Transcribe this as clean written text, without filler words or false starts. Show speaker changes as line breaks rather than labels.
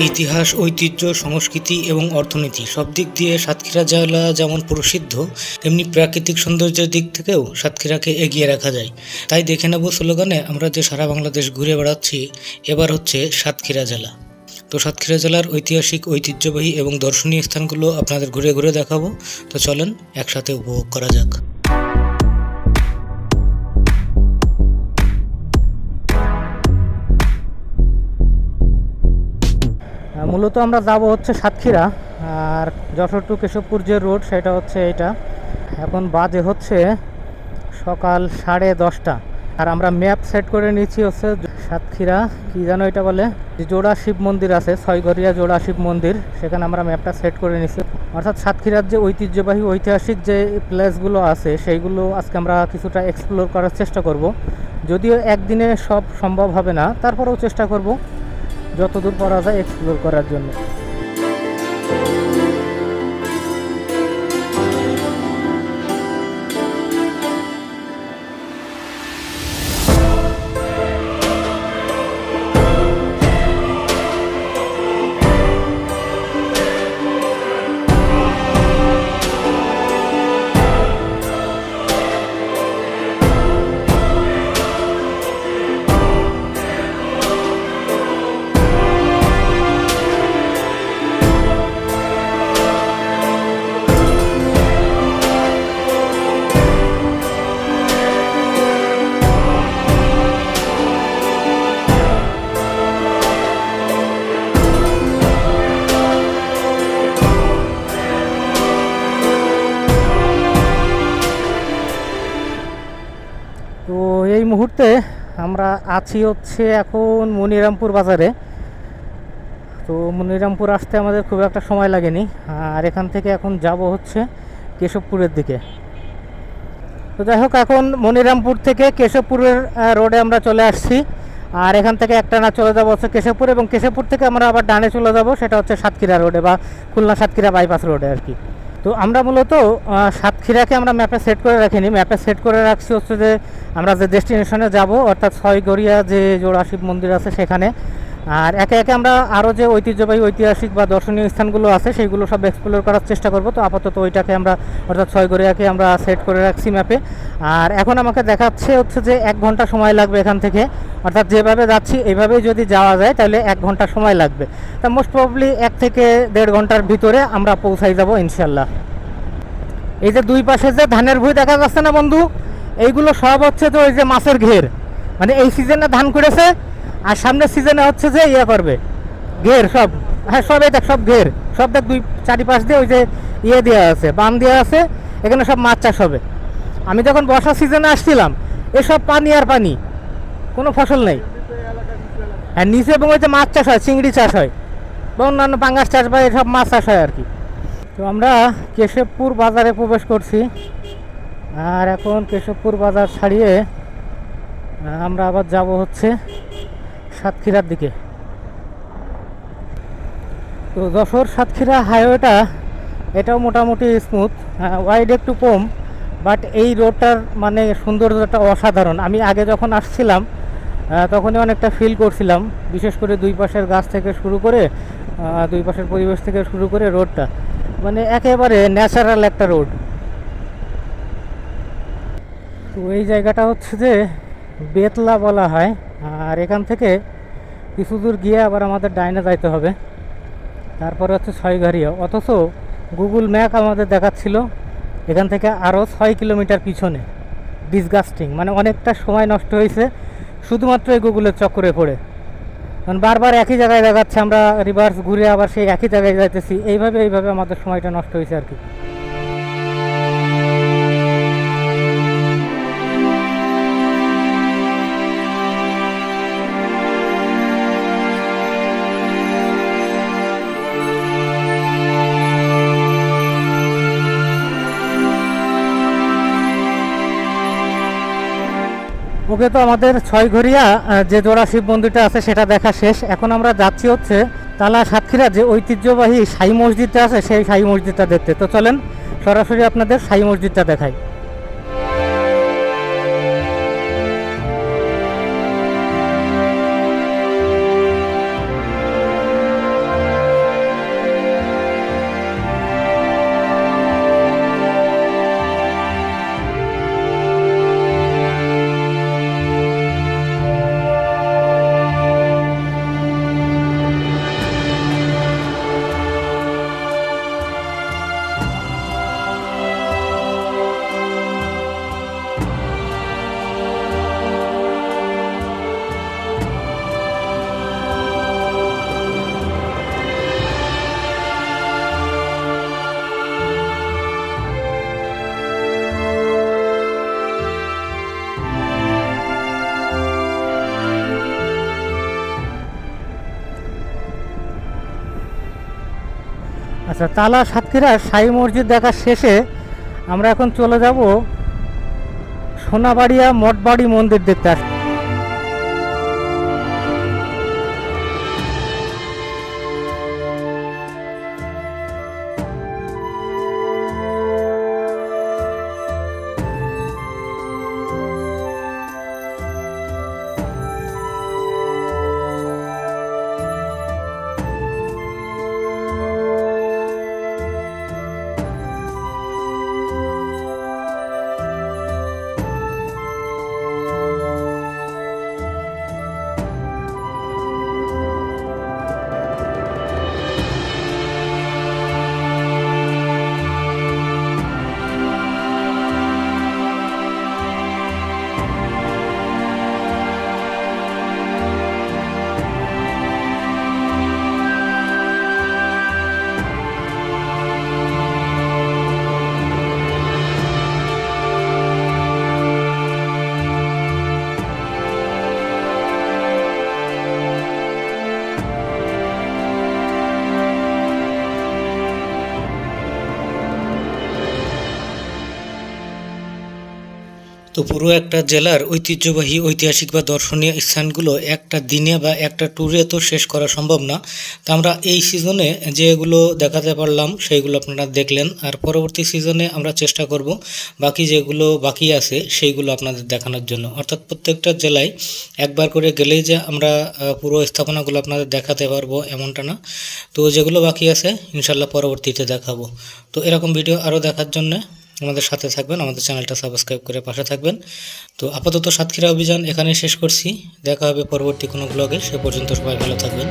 ইতিহাস, ঐতিহ্য, সংস্কৃতি এবং অর্থনীতি সব দিক দিয়ে সাতক্ষীরা জেলা যেমন প্রসিদ্ধ, তেমনি প্রাকৃতিক সৌন্দর্যের দিক থেকেও সাতক্ষীরাকে এগিয়ে রাখা যায়। তাই দেখে নেব স্লোগানে আমরা যে সারা বাংলাদেশ ঘুরে বেড়াচ্ছি, এবার হচ্ছে সাতক্ষীরা জেলা। তো সাতক্ষীরা জেলার ঐতিহাসিক, ঐতিহ্যবাহী এবং দর্শনীয় স্থানগুলো আপনাদের ঘুরে ঘুরে দেখাবো। তো চলেন একসাথে উপভোগ করা যাক। মূলত আমরা যাব হচ্ছে সাতক্ষীরা, আর যশোর টু কেশবপুর যে রোড সেটা হচ্ছে এটা। এখন বাজে হচ্ছে সকাল 10:30, আর আমরা ম্যাপ সেট করে নিচ্ছি হচ্ছে সাতক্ষীরা, কি যেন এটা বলে, যে জোড়া শিব মন্দির আছে, ছয়ঘরিয়া জোড়া শিব মন্দির, সেখানে আমরা ম্যাপটা সেট করে নিচ্ছি। অর্থাৎ সাতক্ষীরার যে ঐতিহ্যবাহী ঐতিহাসিক যে প্লেসগুলো আছে সেইগুলো আজকে আমরা কিছুটা এক্সপ্লোর করার চেষ্টা করব। যদিও একদিনে সব সম্ভব হবে না, তারপরেও চেষ্টা করব যতদূর পারা যায় এক্সপ্লোর করার জন্য। তো এই মুহূর্তে আমরা আছি হচ্ছে এখন মনিরামপুর বাজারে। তো মনিরামপুর আসতে আমাদের খুব একটা সময় লাগেনি, আর এখান থেকে এখন যাব হচ্ছে কেশবপুরের দিকে। তো যাই হোক, এখন মনিরামপুর থেকে কেশবপুরের রোডে আমরা চলে আসছি, আর এখান থেকে একটানা চলে যাব হচ্ছে কেশবপুর, এবং কেশবপুর থেকে আমরা আবার ডানে চলে যাব, সেটা হচ্ছে সাতক্ষীরা রোডে বা খুলনা সাতক্ষীরা বাইপাস রোডে আর কি। তো আমরা মূলত সাতক্ষীরাকে আমরা ম্যাপে সেট করে রাখিনি, ম্যাপে সেট করে রাখছি হচ্ছে যে আমরা যে ডেস্টিনেশনে যাব, অর্থাৎ ছয়ঘরিয়া যে জোড়া শিব মন্দির আছে সেখানে। আর একে একে আমরা আরও যে ঐতিহ্যবাহী ঐতিহাসিক বা দর্শনীয় স্থানগুলো আছে সেইগুলো সব এক্সপ্লোর করার চেষ্টা করব। তো আপাতত ওইটাকে আমরা, অর্থাৎ ছয়ঘরিয়াকে আমরা সেট করে রাখছি ম্যাপে। আর এখন আমাকে দেখাচ্ছে হচ্ছে যে 1 ঘন্টা সময় লাগবে এখান থেকে, অর্থাৎ যেভাবে যাচ্ছি এইভাবেই যদি যাওয়া যায় তাহলে 1 ঘন্টা সময় লাগবে। তা মোস্ট প্রবলি 1 থেকে 1.5 ঘন্টার ভিতরে আমরা পৌঁছাই যাব ইনশাল্লাহ। এই যে দুই পাশে যে ধানের ভুঁই দেখা যাচ্ছে না বন্ধু, এইগুলো সব হচ্ছে তো ওই যে মাছের ঘের, মানে এই সিজনে ধান করেছে, আর সামনের সিজনে হচ্ছে যে ইয়ে করবে ঘের সব। হ্যাঁ, সব এই দেখ, সব ঘের, সব দেখ, 2-4 পাশ দিয়ে ওই যে ইয়ে দেওয়া আছে, বান দেওয়া আছে, এখানে সব মাছ চাষ হবে। আমি যখন বর্ষা সিজনে আসছিলাম, এসব পানি আর পানি, কোনো ফসল নেই। হ্যাঁ, নিচে এবং ওই যে মাছ চাষ হয়, চিংড়ি চাষ হয় বা অন্যান্য পাঙ্গাস চাষ বা এসব মাছ চাষ হয় আর কি। তো আমরা কেশবপুর বাজারে প্রবেশ করছি, আর এখন কেশবপুর বাজার ছাড়িয়ে আমরা আবার যাব হচ্ছে সাতক্ষীরার দিকে। তো যশোর সাতক্ষীরা হাইওয়েটা এটাও মোটামুটি স্মুথ, ওয়াইড একটু কম, বাট এই রোডটার মানে সৌন্দর্যটা অসাধারণ। আমি আগে যখন আসছিলাম তখনই অনেকটা ফিল করছিলাম, বিশেষ করে দুই পাশের গাছ থেকে শুরু করে, দুই পাশের পরিবেশ থেকে শুরু করে রোডটা মানে একেবারে ন্যাচারাল একটা রোড। তো এই জায়গাটা হচ্ছে যে বেতলা বলা হয়, আর এখান থেকে কিছু দূর গিয়ে আবার আমাদের ডাইনে যাইতে হবে, তারপরে হচ্ছে ছয়ঘরিয়া। অথচ গুগল ম্যাপ আমাদের দেখাচ্ছিল এখান থেকে আরও 6 কিলোমিটার পিছনে। ডিসগাস্টিং, মানে অনেকটা সময় নষ্ট হয়েছে শুধুমাত্র এই গুগলের চক্করে পড়ে। কারণ বারবার একই জায়গায় দেখাচ্ছে, আমরা রিভার্স ঘুরে আবার সেই একই জায়গায় যাইতেছি, এইভাবে আমাদের সময়টা নষ্ট হয়েছে আর কি। ওকে, তো আমাদের ছয়ঘরিয়া যে জোড়া শিব মন্দিরটা আছে সেটা দেখা শেষ। এখন আমরা যাচ্ছি হচ্ছে তালা সাতক্ষীরা যে ঐতিহ্যবাহী সাই মসজিদটা আছে সেই সাই মসজিদটা দেখতে। তো চলেন সরাসরি আপনাদের সাই মসজিদটা দেখাই। আচ্ছা, তালা সাতক্ষীরা সাই মসজিদ দেখা শেষে আমরা এখন চলে যাব সোনাবাড়িয়া মঠবাড়ি মন্দির দেখতে আসছি।
তো পুরো একটা জেলার ঐতিহ্যবাহী ঐতিহাসিক বা দর্শনীয় স্থানগুলো একটা দিনে বা একটা ট্যুরে তো শেষ করা সম্ভব না। তো আমরা এই সিজনে যেগুলো দেখাতে পারলাম সেইগুলো আপনারা দেখলেন, আর পরবর্তী সিজনে আমরা চেষ্টা করব বাকি যেগুলো বাকি আছে সেইগুলো আপনাদের দেখানোর জন্য। অর্থাৎ প্রত্যেকটা জেলায় একবার করে গেলেই যে আমরা পুরো স্থাপনাগুলো আপনাদের দেখাতে পারবো এমনটা না। তো যেগুলো বাকি আছে ইনশাল্লাহ পরবর্তীতে দেখাবো। তো এরকম ভিডিও আরও দেখার জন্য আমাদের সাথে থাকবেন, আমাদের চ্যানেলটা সাবস্ক্রাইব করে পাশে থাকবেন। তো আপাতত সাতক্ষীরা অভিযান এখানে শেষ করছি, দেখা হবে পরবর্তী কোনো ব্লগে। সে পর্যন্ত সবাই ভালো থাকবেন।